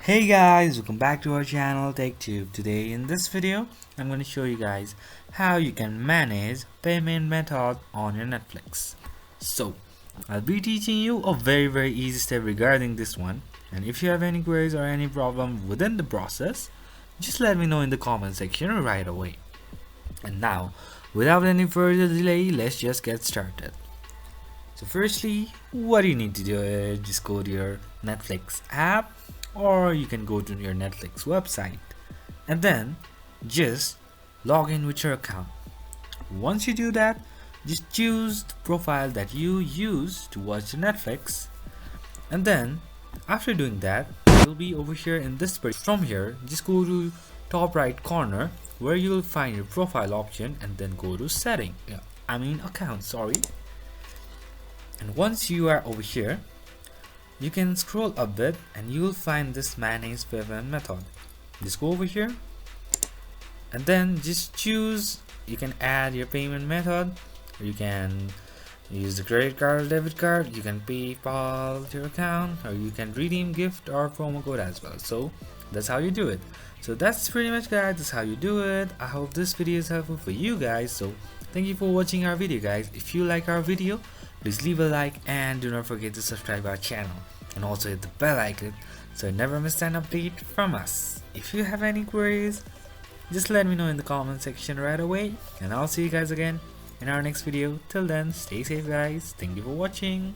Hey guys, welcome back to our channel TechTube. Today in this video I'm going to show you guys how you can manage payment method on your Netflix. So I'll be teaching you a very easy step regarding this one, and if you have any queries or any problem within the process, just let me know in the comment section right away. And now without any further delay, let's just get started. So firstly, what you need to do is just go to your Netflix app, or you can go to your Netflix website and then just log in with your account. Once you do that, just choose the profile that you use to watch the Netflix, and then after doing that, you'll be over here in this page. From here, just go to top right corner where you'll find your profile option and then go to setting. Account, sorry. And once you are over here, you can scroll a bit and you will find this manage payment method. Just go over here and then just choose. You can add your payment method, or you can use the credit card or debit card. You can PayPal to your account, or you can redeem gift or promo code as well. So that's how you do it. So that's pretty much, guys. That's how you do it. I hope this video is helpful for you guys. So thank you for watching our video, guys. If you like our video, please leave a like and do not forget to subscribe our channel, and also hit the bell icon so you never miss an update from us. If you have any queries, just let me know in the comment section right away, and I'll see you guys again in our next video. Till then, stay safe guys. Thank you for watching.